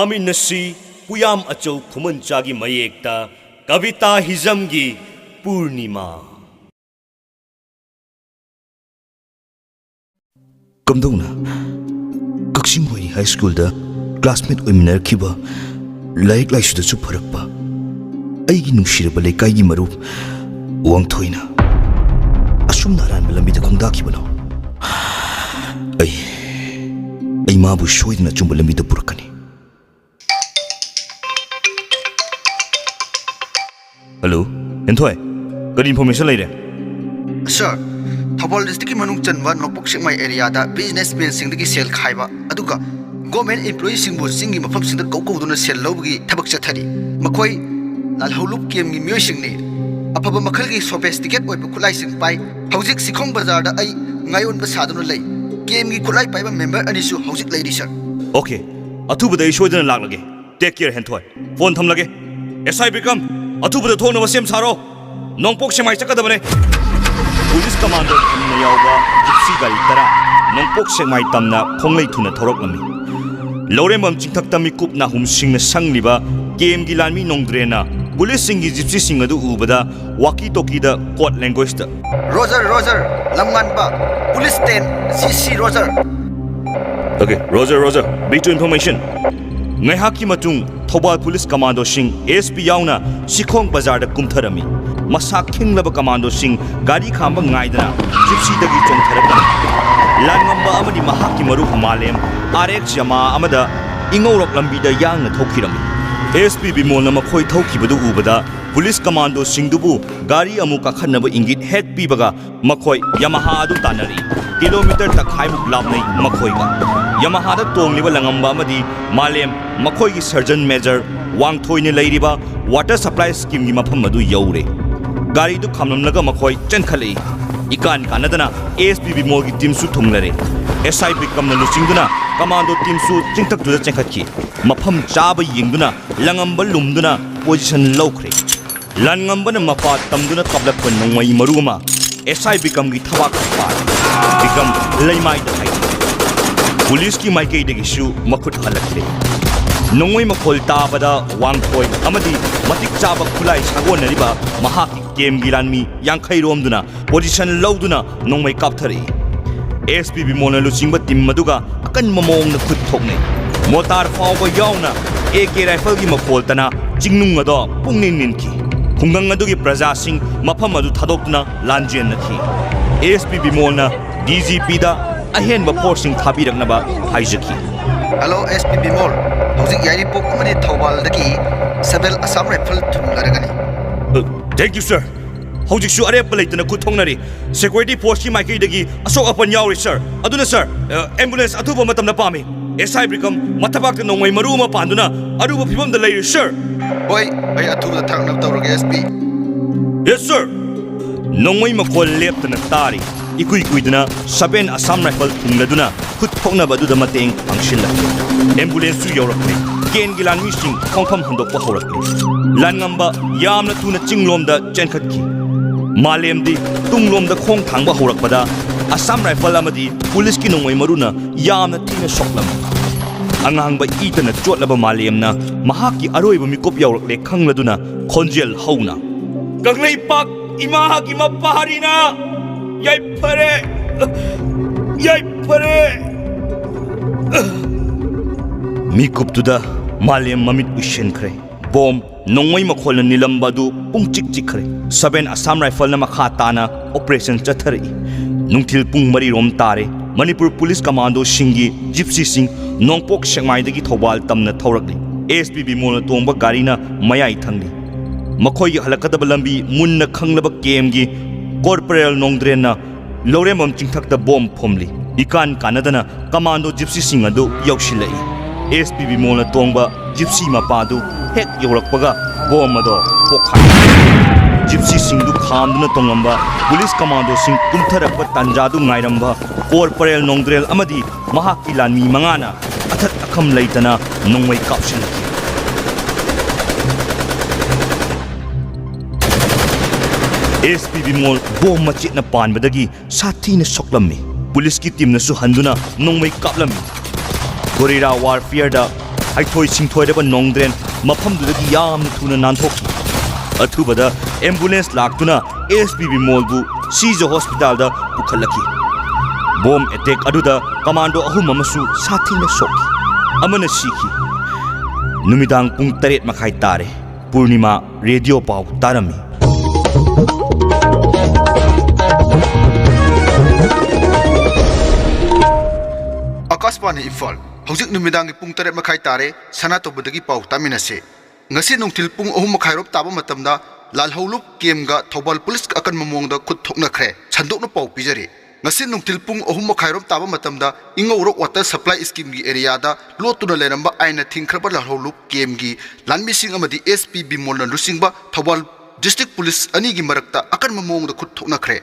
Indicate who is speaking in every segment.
Speaker 1: पामिनसी पुयाम अचौ खुमनचागी मयेक्ता कविता हिजमगी पूर्णिमा
Speaker 2: कमदौना कक्सिंग होई high school दा classmate ओइमिनर खिबा like लाइसुदा सु फरकपा अइगी नुसिरबा लेकाइगी मरुप वांगथोइना असुम नारायण लंबिदा खोंदाखिबनो अइ माबु सोइदना चुंबा लंबिदा पुरकनी हेलो एंथोय करी इंफॉर्मेशन लेरे
Speaker 3: सर थौबल डिस्ट्रिक्ट की मनुंग चनवा नोकपुक सिंगमाई एरिया दा बिजनेस मैन सिंग की सेल खाइबा अदुगा गवर्नमेंट एम्प्लॉई सिंगबु सिंगी मफम सिंग दा कौकौदुना सेल लौबगी थबक चथरी मखोई लालहौलुप केम की मियोय सिंगनी अफब मखल की सोफिस्टिकेट ओइब खुलाई सिंग पाई हौजिक सिखोंग बाजार दा आई ngayon ba saduna lay केम की खुलाई पाइबा मेंबर अनिसु हौजिक लैदी सर
Speaker 1: ओके अथुबदा सोइदना लाग लगे टेक केयर हेंथोय फोन थम लगे एसआई बिकम अथुबदा थोनवा सेम सारो नोंपोक सेमाई चकदबने पुलिस कमांडो थमना यावबा जिप्सी गाड़ी तरा नोंपोक सेमाई तमना खोंगलै थुना थोरकलमी लौरेमम चिंथक मिकुपना हुमसिंगना संगलिबा केम की लानमी नोंद्रेना पुलिस सिंगी जिप्सी सिंग अदु उबदा वाकी टोकी दा कोड लैंग्वेज दा
Speaker 3: रोजर रोजर लंगमानबा police 10 CC roger
Speaker 1: okay roger बी टू information ngayhaki matung thobal police commando sing ASP yauna sikhong bazar da kumtharami masak khinglaba commando sing gari khamba ngaidana gypsy dagi chongtharakani langamba amadi mahaki maru malem RX yama amada ingorok lambi da yangna thokirami ASP bimol na makhoi thokibadu ubada police commando sing dubu gari amu ka khanaba ingit head pibaga makhoi Yamaha adu tanari kilometer takhai muk lamnai makhoi ga Yamaha da tongliba langamba amadi malem makhoi gi surgeon major wangthoi ne leiriba water supply scheme gi mafam adu yaure gari du khamlamnaga makhoi chenkhali ikan kanadana ASP bimol gi team su thunglare SI bikam na lusingduna commando team su chingthak du chenkhatki mafam chaba yingduna langamba lumduna position lowkhre langamba na mapa tamduna kablap nongmai maruma SI bikam gi thawak pa bikam leimai da hai police की माइकई दगिसु मखुट हलक्रे नोंगोय मखोल ताबदा वांगथोय अमदी मतिक चाबक खुलाई सागोनरिबा महाकी केम गिलानमी यांखै रोमदुना position लौदुना नोंगमै कापथरे SP बिमोना लुचिंगबा team मदुगा अकन ममोंग खुद थोकने motor फावबा यावना AK rifle की मखोल तना चिंगनुंग अदो पुंगनिन निनकी खुंगंग अदुगी प्रजा सिंह मफम अदु थादोक्तुना लांजेन नखी SP बिमोना DGP दा अहेन फोर्सिंग थाबीरकनबा हाइजकी
Speaker 3: हेलो एसपी बिमोल हौजिक यारी पोक अमदि थौबाल दकी सेबेल असम राइफल थुमलरगनी
Speaker 1: थैंक यू सर हौजिक सु अरेप लेतना खुथोंगनरी सिक्योरिटी फोर्स की माइकई दगी असोक अपन यावरी सर अदुना सर एम्बुलेंस अथुबा मतमना पामी एसआई ब्रिकम मथबाक नोंगै मरुमा पांदुना अरुबा फिबम द लेरि सर
Speaker 3: ओय अय अथुबा थांगनब तौरगे एसपी
Speaker 1: यस सर नोंगै मखोल लेपतना तारी इकुई कुइदना 7 असम राइफल थुंगदुना खुद थोंगनबदुदा मतेंग पांगसिल्लक एम्बुलेंस सु यौरक्रे केन गिलानमी सिंग खोंफम हंदोकपा हौरक्रे लानगंबा यामना तुना चिंगलोमदा चेनखतकी मालेमदी तुंगलोमदा खोंग थांगबा हौरकपदा असम राइफल अमदी पुलिस की नोंगै मरुना यामना तीना सोकलम अंगांगबा ईतना चोटलबा मालेमना महाकी अरोइबा मिकोप यौरक्ले खंगलदुना खोंजेल हौना गंगलै पाक इमाहा की मपारीना याई फरे मी कुप्तुदा मालेम ममित उशेनखरे बॉम नोंगै मखोल नीलंबादु पुंगचिक चिखरे 7 असम राइफल न मखा ताना ऑपरेशन चथरे नुंगथिल पुंग मरी रोम तारे मणिपुर पुलिस कमांडो सिंगी जिप्सी सिंग नोंगपोक सेंगमाइदगी थौबाल तमना थौरकली ASP बिमोल तोंबा गारीना मयाई थंगली मखोई हलकदब लंबी मुन्न खंगलब केमगी कॉर्पोरल नोंद्रेना लौरेमम चिंथक बॉम फोमली इकान कानदना कमांडो जिप्सी सिंग अदु यौशिलई ASP बिमोल तोंबा जिप्सी मपादु हेक यौरकपगा बॉम अदो पोखा जिप्सी सिंग दु खामदुना तोंगंबा पुलिस कमांडो सिंग कुंथरप तंजादु ngairamba कॉर्पोरल नोंद्रेल अमदी महाकी लानमी मंगाना अथत अखम लेतना नोंगमै कापसिलकी ASP बिमोल बॉम मचितना पानबदगी साथीना सोकलम्मी पुलिस की टीम नसु हंदुना नोंगमै कापलम्मी गोरिरा वारफेयर दा ꯍꯩꯊꯣꯏ ꯁꯤꯡꯊꯣꯏꯔꯕ ꯅꯣꯡꯗ꯭ꯔꯦꯟ ꯃꯐꯝꯗꯨꯗꯒꯤ ꯌꯥꯝꯅ ꯊꯨꯅ ꯅꯥꯟꯊꯣꯛꯈꯤ ꯑꯊꯨꯕꯗ ꯑꯦꯝꯕꯨꯂꯦꯟꯁ ꯂꯥꯛꯇꯨꯅ SPB ꯃꯣꯜꯕꯨ ꯁꯤꯖ ꯍꯣꯁꯄꯤꯇꯥꯜꯗ ꯄꯨꯈꯠꯂꯛꯈꯤ ꯕꯣꯝ ꯑꯦꯇꯦꯛ ꯑꯗꯨꯗ ꯀꯃꯥꯟꯗꯣ 3 ꯑꯃꯁꯨ ꯁꯥꯊꯤꯅ ꯁꯣꯛꯈꯤ ꯑꯃꯅ ꯁꯤꯈꯤ ꯅꯨꯃꯤꯗꯥꯡ ꯄꯨꯡ 8:30 ꯇꯥꯔꯦ ꯄꯨꯔꯅꯤꯃꯥ ꯔꯦꯗꯤꯑꯣ ꯄꯥꯎ ꯇꯥꯔꯝꯃꯤ
Speaker 3: Akashvani Imphal hꯧꯖꯤꯛ ꯅꯨꯃꯤꯗꯥꯡꯒꯤ ꯄꯨꯡ 8:30 ꯇꯥꯔꯦ ꯁꯅꯥꯇꯣꯕꯗꯒꯤ ꯄꯥꯎ ꯇꯥꯃꯤꯟꯅꯁꯤ ꯉꯁꯤ ꯅꯨꯡꯊꯤꯜ ꯄꯨꯡ 3:30 ꯇꯥꯕ ꯃꯇꯝꯗ ꯂꯥꯜꯍꯧꯂꯨꯞ ꯀꯦꯝꯒ ꯊꯧꯕꯥꯜ ꯄꯨꯂꯤꯁꯀ ꯑꯀꯟꯕ ꯃꯑꯣꯡꯗ ꯈꯨꯠ ꯊꯣꯛꯅꯈ꯭ꯔꯦ ꯁꯟꯗꯣꯛꯅ ꯄꯥꯎ ꯄꯤꯖꯔꯤ ngasi nungtil pung 3:30 taba matamda ingorok water supply scheme gi area da lotuna leramba aina thingkraba laholup kem gi lanmising amadi SPB molna lusingba thawal district police ani gi marakta akan mamong da khut thokna khre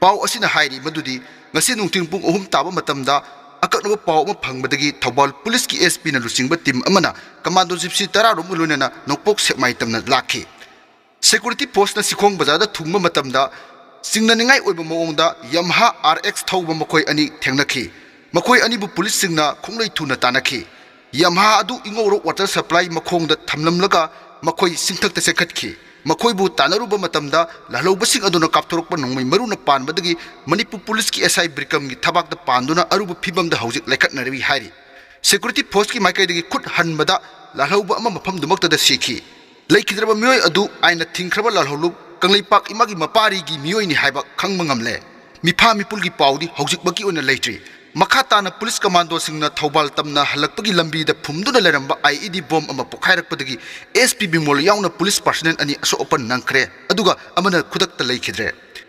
Speaker 3: paw asina hairi madudi ngasi nungtil pung 3 taba matamda akaknaba paw ma phangbadagi thawal police ki SP na lusingba team amana commando gypsy tara rom ulunena nokpok sekmai tamna lakhi security post na sikhong bazar da thumba matamda Singnaningai oiba maongda Yamaha RX thauba makoi ani thengnakhi makoi ani bu police singna khonglei thuna tanakhi Yamaha adu ingorok water supply makhongda thamlamlaga makoi singthakta sekhatkhi makoi bu tanaruba matamda lalauba sing aduna kapthorokpa nongmai maruna panbadagi Manipur police ki SI Brikam gi thabakda panduna aruba phibamda haujik laikhatnari hairi security force ki maikaidagi khut hanbada lalauba ama mafam dumakta da sikhi laikhidraba mioi adu aina thingkraba lalholu Kanglipak imagi mapari gi miyoi ni haiba khangmangamle mipa mipulgi paudi hojik baki ona leitri makata na police commando singna thobal tamna halakpagi lambi da phumduna leramba IED bomb ama pokhairakpadagi SPB mol yauna police personnel ani aso open nangkhre aduga amana khudakta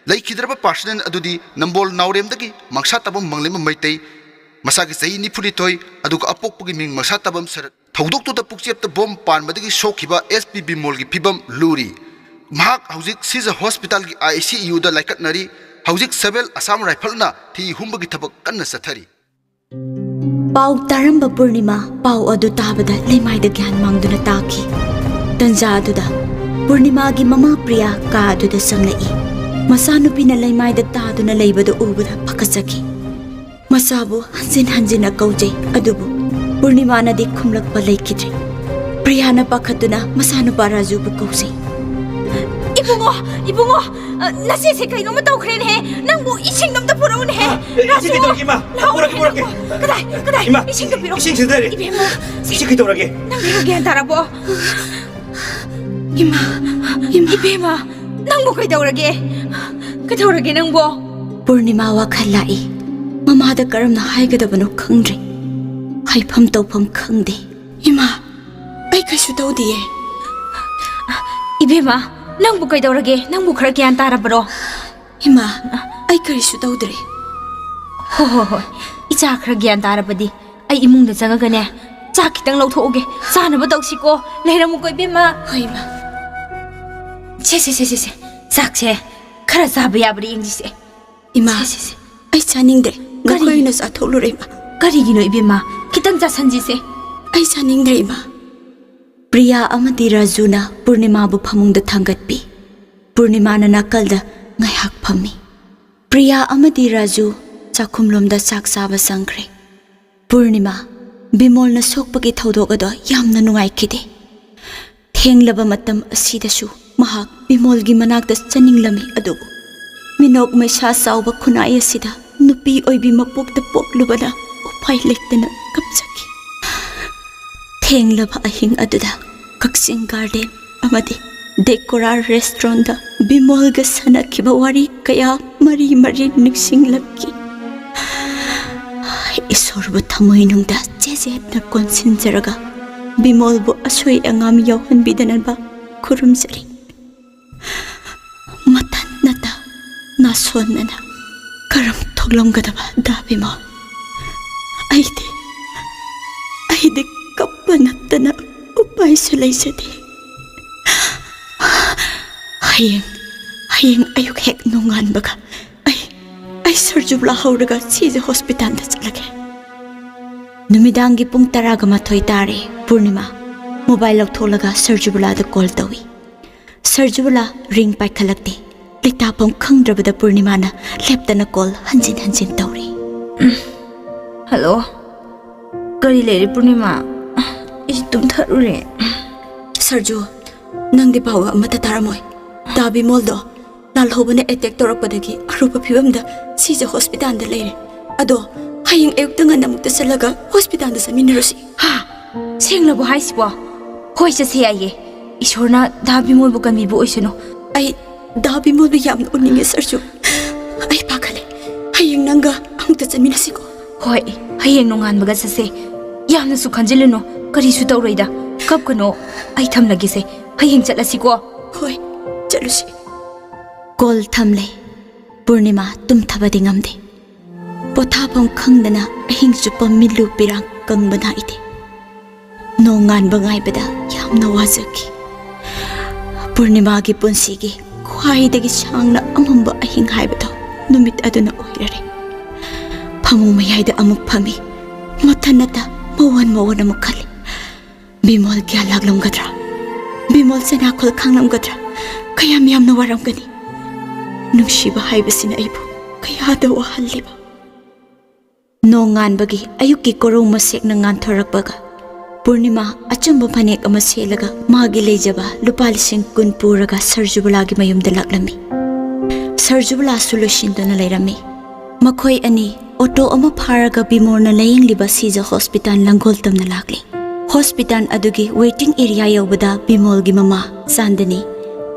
Speaker 3: leikidraba personnel adudi nambol nauremdagi mangsa tabam manglema maitei masagi sahi ni phulitoi aduga apokpagi ming mangsa tabam sarat thodoktu da pukchepta bomb panmadagi shokhiba SPB mol gi phibam luri Mahak hauzik Siza Hospital ki ICU da laikat nari hauzik Sabel Assam Rifle na thi humbagi thabak kanna sathari
Speaker 4: Pau taramba Purnima pau adu tabada lemai da gyan mangduna taki Tanja aduda Purnima gi mama Priya ka aduda sanglai Masanupi na lemai da taduna leibada ubada pakasaki Masabu hanjin na kaujay adubu Purnima na di khumlak pa laikidri Priya na pakatuna masanupa Raju bu kausay
Speaker 5: Ibungo, nasi se kaino ma tawkhre ne nang bu ising nam ta puraw ne
Speaker 1: Ising kito ragi ma purake
Speaker 5: kadai
Speaker 1: ima
Speaker 5: ising ka piro
Speaker 1: ising sidare
Speaker 5: ibema
Speaker 1: ising kito ragi
Speaker 5: nang biro gyan tarabo ima ibema nang bu kai dawrage kadawrage nang bo
Speaker 4: Purnima wa khalai mama da karam na haigadabano khangdri haifam tawfam khangde ima ai kasu tawdiye
Speaker 5: ibema nang bu kai dawrage nang bu khara gyan tarabro
Speaker 4: ima ai karisu tawdre
Speaker 5: ho icha khara gyan tarabadi ai imung da jangaga ne cha kitang lawthoge sana ba dawsiko leiramu koi bema
Speaker 4: hoima
Speaker 5: se sak se khara saba yabri ingji se
Speaker 4: ima ai chaningdre gakoina sa tholure ma
Speaker 5: kari gino ibema kitang cha sanji se
Speaker 4: ai chaningdre ima Priya amadi Rajuna Purnima bu phamungda thangatpi Purnima na nakalda ngaihak phammi Priya amadi Raju chakhumlomda sak saba sangkhre Purnima Bimol na sokpagi thodok ado yamna nungai khide thenglaba matam asidasu mahak Bimol gi manakda chaninglami adubu minok maisa sauba khunai asida nupi oibi mapokta poklubana upai lektana kapsaki Thenglaba ahing aduda Kaksing Garden amadi Decora Restaurant da Bimol ga sanakhiba wari kaya mari niksing lakki Isorbu thamoi nungda jeje na konsinjaraga Bimol bu asoi angam yawhan bidanan ba kurumjari matan nata nason nana karam thoglom gadaba da Bimol aide kapanattana upai sulai sade hayeng ayuk hek nongan baga ai surjubla hauraga Siza Hospital da chalage numidangi pung 10:30 tare Purnima mobile laktolaga surjubla da call tawi surjubla ring pai khalakte litapam khangdrabada Purnima na leptana call hanjin tawri
Speaker 5: hello kari leri Purnima ꯑꯩ ꯇꯨꯝꯊꯔꯨꯔꯦ
Speaker 4: ꯁꯔꯖꯨ ꯅꯪꯗꯤ ꯄꯥꯎ ꯑꯃꯠꯇ ꯇꯥꯔꯝꯃꯣꯏ ꯗꯥ ꯕꯤꯃꯣꯜꯗꯣ ꯂꯥꯜꯍꯧꯕꯅ attack ꯇꯧꯔꯛꯄꯗꯒꯤ ꯑꯔꯨꯕ ꯐꯤꯕꯝꯗ ꯁꯤꯖ ꯍꯣꯁꯄꯤꯇꯥꯜꯗ ꯂꯩꯔꯦ ꯑꯗꯣ ꯍꯌꯦꯡ ꯑꯌꯨꯛꯇ ꯉꯟꯅ ꯑꯃꯨꯛꯇ ꯆꯠꯂꯒ ꯍꯣꯁꯄꯤꯇꯥꯜꯗ ꯆꯠꯃꯤꯟꯅꯔꯨꯁꯤ
Speaker 5: ꯍꯥ ꯁꯦꯡꯂꯕꯣ ꯍꯥꯏꯁꯤꯕꯣ ꯍꯣꯏ ꯆꯠꯁꯦ ꯌꯥꯏꯌꯦ ꯏꯁꯣꯔꯅ ꯗꯥ ꯕꯤꯃꯣꯜꯕꯨ ꯀꯟꯕꯤꯕ ꯑꯣꯏꯁꯅꯨ
Speaker 4: ꯑꯩ ꯗꯥ ꯕꯤꯃꯣꯜꯕꯨ ꯌꯥꯝꯅ ꯎꯅꯤꯡꯉꯦ ꯁꯔꯖꯨ ꯑꯩ ꯄꯥꯈꯠꯂꯦ ꯍꯌꯦꯡ ꯅꯪꯒ ꯑꯃꯨꯛꯇ ꯆꯠꯃꯤꯟꯅꯁꯤꯀꯣ
Speaker 5: ꯍꯣꯏ ꯍꯌꯦꯡ ꯅꯣꯡꯉꯥꯟꯕꯒ ꯆꯠꯁꯦ ꯌꯥꯝꯅꯁꯨ ꯈꯟꯖꯤꯜꯂꯨꯅꯨ ꯀꯔꯤꯁꯨ ꯇꯧꯔꯣꯏꯗ ꯀꯞꯀꯅꯣ ꯑꯩ ꯊꯝꯂꯒꯦꯁꯦ ꯍꯌꯦꯡ ꯆꯠꯂꯁꯤꯀꯣ
Speaker 4: ꯍꯣꯏ ꯆꯠꯂꯨꯁꯤ ꯀꯣꯜ ꯊꯝꯂꯦ ꯄꯨꯔꯅꯤꯃꯥ ꯇꯨꯝꯊꯕꯗꯤ ꯉꯝꯗꯦ ꯄꯣꯊꯥꯐꯝ ꯈꯪꯗꯅ ꯑꯍꯤꯡ ꯆꯨꯞꯄ ꯃꯤꯠꯂꯨ ꯄꯤꯔꯥꯡ ꯀꯪꯕ ꯅꯥꯏꯗꯦ ꯅꯣꯡꯉꯥꯟꯕ ꯉꯥꯏꯕꯗ ꯌꯥꯝꯅ ꯋꯥꯖꯈꯤ ꯄꯨꯔꯅꯤꯃꯥꯒꯤ ꯄꯨꯟꯁꯤꯒꯤ ꯈ꯭ꯋꯥꯏꯗꯒꯤ ꯁꯥꯡꯅ ꯑꯃꯝꯕ ꯑꯍꯤꯡ ꯍꯥꯏꯕꯗꯣ ꯅꯨꯃꯤꯠ ꯑꯗꯨꯅ ꯑꯣꯏꯔꯔꯦ ꯐꯃꯨꯡ ꯃꯌꯥꯏꯗ ꯑꯃꯨꯛ ꯐꯝꯃꯤ ꯃꯊꯟꯅꯇ ꯃꯋꯟ ꯑꯃꯨꯛ ꯈꯜꯂꯤ ꯕꯤꯃꯣꯜ ꯒ꯭ꯌꯥꯟ ꯂꯥꯛꯂꯝꯒꯗ꯭ꯔꯥ ꯕꯤꯃꯣꯜ ꯆꯦꯅꯥꯈꯣꯜ ꯈꯪꯂꯝꯒꯗ꯭ꯔꯥ ꯀꯌꯥꯝ ꯌꯥꯝꯅ ꯋꯥꯔꯝꯒꯅꯤ ꯅꯨꯡꯁꯤꯕ ꯍꯥꯏꯕꯁꯤꯅ ꯑꯩꯕꯨ ꯀꯌꯥꯗ ꯋꯥꯍꯜꯂꯤꯕ ꯅꯣꯡꯉꯥꯟꯕꯒꯤ ꯑꯌꯨꯛꯀꯤ ꯀꯣꯔꯧ ꯃꯁꯦꯛꯅ ꯉꯥꯟꯊꯣꯔꯛꯄꯒ ꯄꯨꯔꯅꯤꯃꯥ ꯑꯆꯝꯕ ꯐꯅꯦꯛ ꯑꯃ ꯁꯦꯠꯂꯒ ꯃꯥꯒꯤ ꯂꯩꯖꯕ ꯂꯨꯄꯥ 10,000 ꯄꯨꯔꯒ ꯁꯔꯖꯨꯕꯂꯥꯒꯤ ꯃꯌꯨꯝꯗ ꯂꯥꯛꯂꯝꯃꯤ ꯁꯔꯖꯨꯕꯂꯥꯁꯨ ꯂꯣꯏꯁꯤꯟꯗꯨꯅ ꯂꯩꯔꯝꯃꯤ ꯃꯈꯣꯏ ꯑꯅꯤ ꯑꯣꯇꯣ ꯑꯃ ꯐꯥꯔꯒ ꯕꯤꯃꯣꯜꯅ ꯂꯥꯌꯦꯡꯂꯤꯕ ꯁꯤꯖ ꯍꯣꯁꯄꯤꯇꯥꯜ ꯂꯪꯒꯣꯜ ꯇꯝꯅ ꯂꯥꯛꯂꯤ ꯍꯣꯁꯄꯤꯇꯥꯜ ꯑꯗꯨꯒꯤ ꯋꯦꯇꯤꯡ ꯑꯦꯔꯤꯌꯥ ꯌꯧꯕꯗ ꯕꯤꯃꯣꯜꯒꯤ ꯃꯃꯥ ꯆꯥꯟꯗꯅꯤ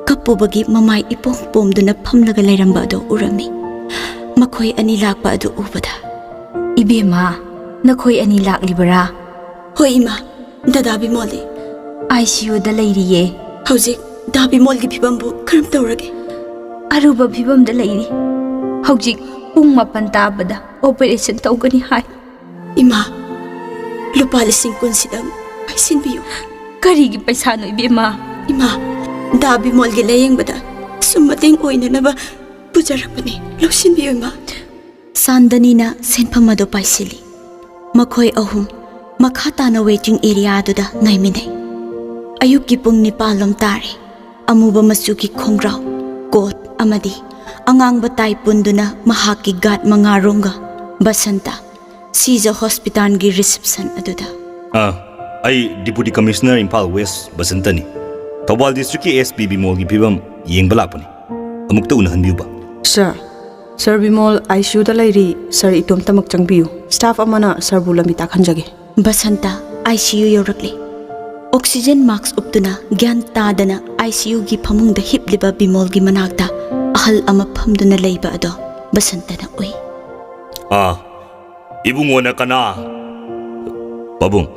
Speaker 4: ꯀꯞꯄꯨꯕꯒꯤ ꯃꯃꯥꯏ ꯏꯄꯣꯝ ꯄꯣꯝꯗꯨꯅ ꯐꯝꯂꯒ ꯂꯩꯔꯝꯕ ꯑꯗꯨ ꯎꯔꯝꯃꯤ ꯃꯈꯣꯏ ꯑꯅꯤ ꯂꯥꯛꯄ ꯑꯗꯨ ꯎꯕꯗ
Speaker 5: 이베마 너코이 아니 락리버라
Speaker 4: ꯍꯣꯏ ꯏꯃꯥ ꯗꯗꯥ ꯕꯤꯃꯣꯜꯗꯤ
Speaker 5: ICUꯗ ꯂꯩꯔꯤꯌꯦ
Speaker 4: ꯍꯧꯖꯤꯛ ꯗꯥ ꯕꯤꯃꯣꯜꯒꯤ ꯐꯤꯕꯝꯕꯨ ꯀꯔꯝ ꯇꯧꯔꯒꯦ
Speaker 5: ꯑꯔꯨꯕ ꯐꯤꯕꯝꯗ ꯂꯩꯔꯤ ꯍꯧꯖꯤꯛ ꯄꯨꯡ 9 ꯇꯥꯕꯗ ꯑꯣꯄꯔꯦꯁꯟ ꯇꯧꯒꯅꯤ ꯍꯥꯏ
Speaker 4: ꯏꯃꯥ ꯂꯨꯄꯥ 10,000 ꯁꯤꯗꯪ ꯄꯥꯏꯁꯤꯟꯕꯤꯌꯨ
Speaker 5: ꯀꯔꯤꯒꯤ ꯄꯩꯁꯥꯅꯣ 이베마
Speaker 4: ꯏꯃꯥ ꯗꯥ ꯕꯤꯃꯣꯜꯒꯤ ꯂꯥꯌꯦꯡꯕꯗ ꯁꯨꯝ ꯃꯇꯦꯡ ꯑꯣꯏꯅꯅꯕ ꯄꯨꯖꯔꯛꯄꯅꯤ ꯂꯧꯁꯤꯟꯕꯤꯌꯨ ꯏꯃꯥ ꯆꯥꯟꯗꯅꯤꯅ ꯁꯦꯟꯐꯝ ꯑꯗꯨ ꯄꯥꯏꯁꯤꯜꯂꯤ ꯃꯈꯣꯏ ꯑꯍꯨꯝ ꯃꯈꯥ ꯇꯥꯅ ꯋꯦꯇꯤꯡ ꯑꯦꯔꯤꯌꯥꯗꯨꯗ ꯉꯥꯏꯃꯤꯟꯅꯩ ꯑꯌꯨꯛꯀꯤ ꯄꯨꯡ 9 ꯇꯥꯔꯦ ꯑꯃꯨꯕ ꯃꯆꯨꯒꯤ ꯈꯣꯡꯒ꯭ꯔꯥꯎ ꯀꯣꯠ ꯑꯃꯗꯤ ꯑꯉꯥꯡꯕ ꯇꯥꯏ ꯄꯨꯟꯗꯨꯅ ꯃꯍꯥꯛꯀꯤ ꯒꯥꯔꯗ 5 ꯔꯣꯝꯒ ꯕꯁꯟꯇ ꯁꯤꯖ ꯍꯣꯁꯄꯤꯇꯥꯜꯒꯤ ꯔꯤꯁꯦꯞꯁꯟ ꯑꯗꯨꯗ
Speaker 1: ꯑꯩ ꯗꯤꯄꯨꯇꯤ ꯀꯃꯤꯁꯅꯔ ꯏꯝꯐꯥꯜ ꯋꯦꯁ ꯕꯁꯟꯇꯅꯤ ꯊꯧꯕꯥꯜ ꯗꯤꯁꯇ꯭ꯔꯤꯛꯀꯤ SP ꯕꯤꯃꯣꯜꯒꯤ ꯐꯤꯕꯝ ꯌꯦꯡꯕ ꯂꯥꯛꯄꯅꯤ ꯑꯃꯨꯛꯇ ꯎꯅꯍꯟꯕꯤꯌꯨꯕ
Speaker 6: Sir Bimol ICUꯗ ꯂꯩꯔꯤ Sir ꯏꯇꯣꯝꯇꯃꯛ ꯆꯪꯕꯤꯌꯨ ꯁ꯭ꯇꯥꯐ ꯑꯃꯅ Sirꯕꯨ ꯂꯝꯕꯤ ꯇꯥꯛꯍꯟꯖꯒꯦ
Speaker 4: ꯕꯁꯟꯇ ICU ꯌꯧꯔꯛꯂꯤ ꯑꯣꯛꯁꯤꯖꯦꯟ ꯃꯥꯛꯁ ꯎꯞꯇꯨꯅ ꯒ꯭ꯌꯥꯟ ꯇꯥꯗꯅ ICUꯒꯤ ꯐꯃꯨꯡꯗ ꯍꯤꯞꯂꯤꯕ ꯕꯤꯃꯣꯜꯒꯤ ꯃꯅꯥꯛꯇ ꯑꯍꯜ ꯑꯃ ꯐꯝꯗꯨꯅ ꯂꯩꯕ ꯑꯗꯣ ꯕꯁꯟꯇꯅ ꯎꯏ
Speaker 1: 이붕원의 까나
Speaker 2: ꯄꯥꯕꯨꯡ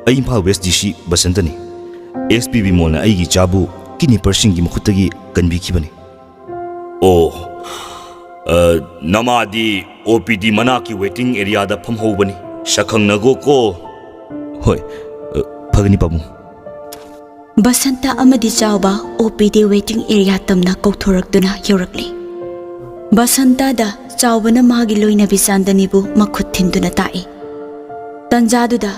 Speaker 2: ꯑꯩ ꯏꯝꯐꯥꯜ ꯋꯦꯁ DC ꯕꯁꯟꯇꯅꯤ SP ꯕꯤꯃꯣꯜꯅ ꯑꯩꯒꯤ ꯆꯥꯕꯨ ꯀꯤꯗꯅꯤꯄꯔꯁꯤꯡꯒꯤ ꯃꯈꯨꯠꯇꯒꯤ ꯀꯟꯕꯤꯈꯤꯕꯅꯤ
Speaker 1: नमादी OPD मना की वेटिंग एरिया दा फमहोबनी शखंग नगो को
Speaker 2: ꯍꯣꯏ ꯐꯒꯅꯤ ꯄꯥꯕꯨꯡ
Speaker 4: ꯕꯁꯟꯇ ꯑꯃꯗꯤ ꯆꯥꯎꯕ OPD ꯋꯦꯇꯤꯡ ꯑꯦꯔꯤꯌꯥ ꯇꯝꯅ ꯀꯧꯊꯣꯔꯛꯇꯨꯅ ꯌꯧꯔꯛꯂꯤ ꯕꯁꯟꯇꯗ ꯆꯥꯎꯕꯅ ꯃꯥꯒꯤ ꯂꯣꯏꯅꯕꯤ ꯆꯥꯟꯗꯅꯤꯕꯨ ꯃꯈꯨꯠ ꯊꯤꯟꯗꯨꯅ ꯇꯥꯛꯏ ꯇꯟꯖꯥꯗꯨꯗ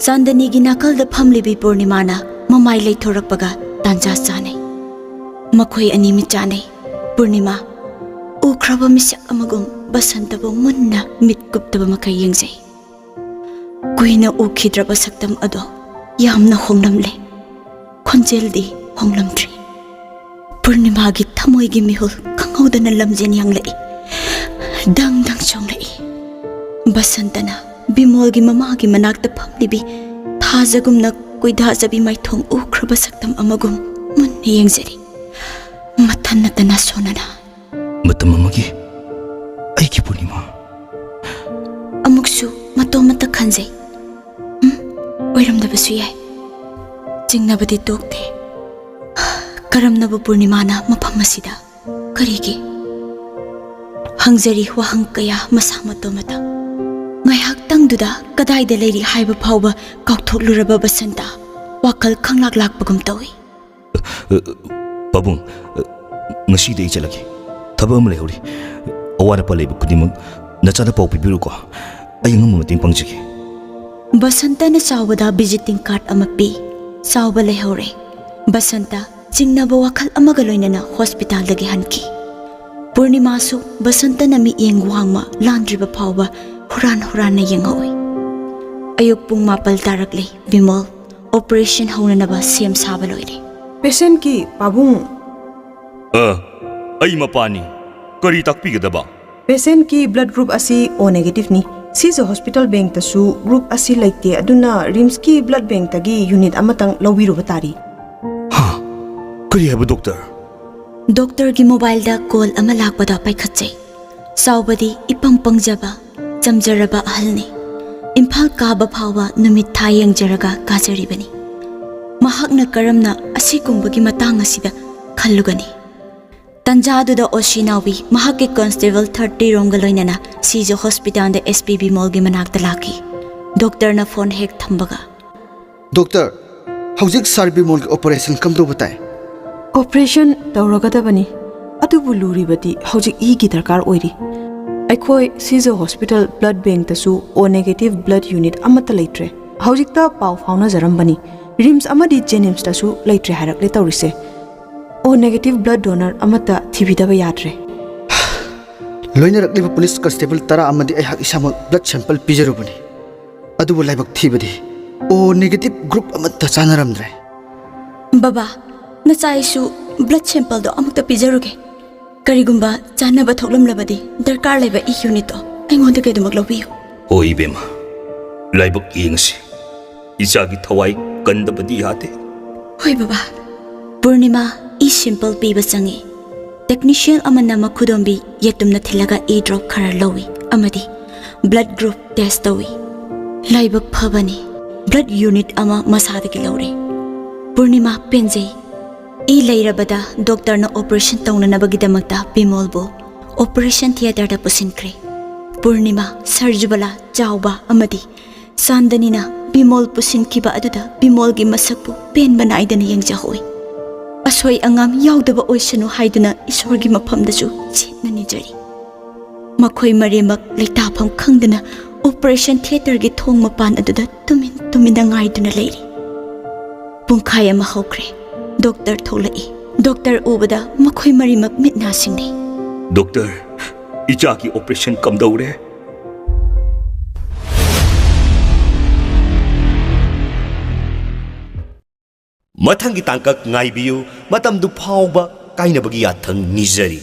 Speaker 4: ꯆꯥꯟꯗꯅꯤꯒꯤ ꯅꯥꯀꯜꯗ ꯐꯝꯂꯤꯕꯤ ꯄꯨꯔꯅꯤꯃꯥꯅ ꯃꯃꯥꯏ ꯂꯩꯊꯣꯔꯛꯄꯒ ꯇꯥꯟꯖꯥ ꯆꯥꯅꯩ ꯃꯈꯣꯏ ꯑꯅꯤ ꯃꯤꯠ ꯆꯥꯅꯩ ꯄꯨꯔꯅꯤꯃꯥ ꯎꯈ꯭ꯔꯕ ꯃꯤꯁꯛ ꯑꯃꯒꯨꯝ ꯕꯁꯟꯇꯕꯨ ꯃꯨꯟꯅ ꯃꯤꯠ ꯀꯨꯞꯇꯕ ꯃꯈꯩ ꯌꯦꯡꯖꯩ ꯀꯨꯏꯅ ꯎꯈꯤꯗ꯭ꯔꯕ ꯁꯛꯇꯝ ꯑꯗꯣ ꯌꯥꯝꯅ ꯍꯣꯡꯂꯝꯂꯦ ꯈꯣꯟꯖꯦꯜꯗꯤ ꯍꯣꯡꯂꯝꯗ꯭ꯔꯤ ꯄꯨꯔꯅꯤꯃꯥꯒꯤ ꯊꯃꯣꯏꯒꯤ ꯃꯤꯍꯨꯜ ꯈꯪꯍꯧꯗꯅ ꯂꯝꯖꯦꯟ ꯌꯥꯡꯂꯛꯏ ꯗꯪ ꯗꯪ ꯆꯣꯡꯂꯛꯏ ꯕꯁꯟꯇꯅ ꯕꯤꯃꯣꯜꯒꯤ ꯃꯃꯥꯒꯤ ꯃꯅꯥꯛꯇ ꯐꯝꯂꯤꯕꯤ ꯊꯥꯖꯒꯨꯝꯅ ꯀꯨꯏꯗꯥꯖꯕꯤ ꯃꯥꯏꯊꯣꯡ ꯎꯈ꯭ꯔꯕ ꯁꯛꯇꯝ ꯑꯃꯒꯨꯝ ꯃꯨꯟꯅ ꯌꯦꯡꯖꯔꯤ ꯃꯊꯟꯅꯇ ꯅꯥꯁꯣꯟꯅꯅ
Speaker 2: ꯃꯇꯝ ꯑꯃꯒꯤ ꯑꯩꯒꯤ ꯄꯨꯔꯅꯤꯃꯥ
Speaker 4: ꯑꯃꯨꯛꯁꯨ ꯃꯇꯣꯝꯇ ꯈꯟꯖꯩ ꯑꯣꯏꯔꯝꯗꯕꯁꯨ ꯌꯥꯏ ꯆꯤꯡꯅꯕꯗꯤ ꯇꯣꯛꯇꯦ ꯀꯔꯝꯅꯕ ꯄꯨꯔꯅꯤꯃꯥꯅ ꯃꯐꯝ ꯑꯁꯤꯗ ꯀꯔꯤꯒꯤ ꯍꯪꯖꯔꯤ ꯋꯥꯍꯪ ꯀꯌꯥ ꯃꯁꯥ ꯃꯇꯣꯝꯇ ꯉꯥꯏꯍꯥꯛꯇꯪꯗꯨꯗ ꯀꯗꯥꯏꯗ ꯂꯩꯔꯤ ꯍꯥꯏꯕ ꯐꯥꯎꯕ ꯀꯥꯎꯊꯣꯛꯂꯨꯔꯕ ꯕꯁꯟꯇ ꯋꯥꯈꯜ ꯈꯪꯂꯥꯛ ꯂꯥꯛꯄꯒꯨꯝ ꯇꯧꯏ
Speaker 2: ꯄꯥꯕꯨꯡ ꯉꯁꯤꯗꯤ ꯑꯩ ꯆꯠꯂꯒꯦ ꯊꯕꯛ ꯑꯃ ꯂꯩꯍꯧꯔꯤ ꯑꯋꯥꯠ ꯑꯄꯥ ꯂꯩꯕ ꯈꯨꯗꯤꯡꯃꯛ ꯅꯆꯥꯗ ꯄꯥꯎ ꯄꯤꯕꯤꯔꯨꯀꯣ ꯑꯩ ꯑꯉꯝꯕ ꯃꯇꯦꯡ ꯄꯥꯡꯖꯒꯦ
Speaker 4: ꯕꯁꯟꯇꯅ ꯆꯥꯎꯕꯗ ꯚꯤꯖꯤꯇꯤꯡ ꯀꯥꯔꯗ ꯑꯃ ꯄꯤ ꯆꯥꯎꯕ ꯂꯩꯍꯧꯔꯦ ꯕꯁꯟꯇ ꯆꯤꯡꯅꯕ ꯋꯥꯈꯜ ꯑꯃꯒ ꯂꯣꯏꯅꯅ ꯍꯣꯁꯄꯤꯇꯥꯜꯗꯒꯤ ꯍꯟꯈꯤ ꯄꯨꯔꯅꯤꯃꯥꯁꯨ ꯕꯁꯟꯇꯅ ꯃꯤꯠꯌꯦꯡ ꯋꯥꯡꯃ ꯂꯥꯟꯗ꯭ꯔꯤꯕ ꯐꯥꯎꯕ ꯍꯨꯔꯥꯟ ꯍꯨꯔꯥꯟꯅ ꯌꯦꯡꯍꯧꯏ ꯑꯌꯨꯛ ꯄꯨꯡ 9 ꯇꯥꯔꯛꯂꯤ Bimol operation haunanaba sem saba loire.
Speaker 6: Patient ki pabung
Speaker 1: ꯑꯩ ꯃꯄꯥꯅꯤ ꯀꯔꯤ ꯇꯥꯛꯄꯤꯒꯗꯕ
Speaker 6: patient ki blood group asi O negative ni. Sizo hospital bank tasu group asi laite aduna RIMS ki blood bank tagi unit amatang lawbiru batari.
Speaker 2: ꯀꯔꯤ ꯍꯥꯏꯕ doctor
Speaker 4: Doctor gi mobile da call ama lakpada paikhatchai. Saubadi ipang pangjaba chamjaraba ahalni. Imphal kaba phawa numit thayeng jaraga kajari mahakna karamna asikumbagi matang asida khallugani. Tanjadu da Oshinawi mahaki constable 30 ronggaloinana Sijo hospital da SPB mall gi manak laki. Doctor na phone hek thambaga.
Speaker 3: Doctor, howzik sarbi mol operation kam do batai.
Speaker 6: Operation tawragadabani adubu luribadi hojik e gi darkar oiri. Aikhoi Sizo hospital blood bank tasu O negative blood unit amata leitre. Hojik ta pau fauna jarambani. RIMS amadi Jenims tasu leitre harakle tawrise. O negative blood donor amata thibidaba yadre.
Speaker 3: Loina rakliba police constable tara amadi ai hak isama blood sample pijarubani. Adubu laibak thibadi. O negative group amata chanaramdre.
Speaker 4: Baba, nachaisu blood sample do amukta pijaruge. Karigumba chanaba thoklamlabadi darkar leba e unit to aingonda kaidumak lawbiyu.
Speaker 2: ꯍꯣꯏ ꯏꯕꯦꯝꯃ ꯂꯥꯏꯕꯛ ꯌꯦꯡꯉꯁꯤ ꯏꯆꯥꯒꯤ ꯊꯋꯥꯏ ꯀꯟꯗꯕꯗꯤ ꯌꯥꯗꯦ
Speaker 4: Hoi baba, Purnima e simple piba changi. Technician amana makhudombi yetumna thilaga e drop khara lowi amadi blood group test tawi. Laibak phabani blood unit ama masadagi lawre. Purnima penjai e lairabada doctor na operation taunanabagidamagta bimolbo operation theater da pusinkre. Purnima sarjubala chawba amadi sandanina bimol pusinkiba aduda bimol gi masakpu pen banaidana yengjahoi. Asoi angam yaudaba oisanu haiduna isorgi mafamdasu chitna nijari. Makhoi marimak leitafam khangdana operation theater gi thong mapan aduda tumina ngaiduna leiri. Pungkhai ama hokre. Doctor tholai. Doctor ubada makhoi marimak mitna singni.
Speaker 2: Doctor ꯏꯆꯥꯒꯤ operation ꯀꯝꯗꯧꯔꯦ
Speaker 1: ꯃꯊꯪꯒꯤ ꯇꯥꯡꯀꯛ ꯉꯥꯏꯕꯤꯌꯨ ꯃꯇꯝꯗꯨ ꯐꯥꯎꯕ ꯀꯥꯏꯅꯕꯒꯤ ꯌꯥꯊꯪ ꯅꯤꯖꯔꯤ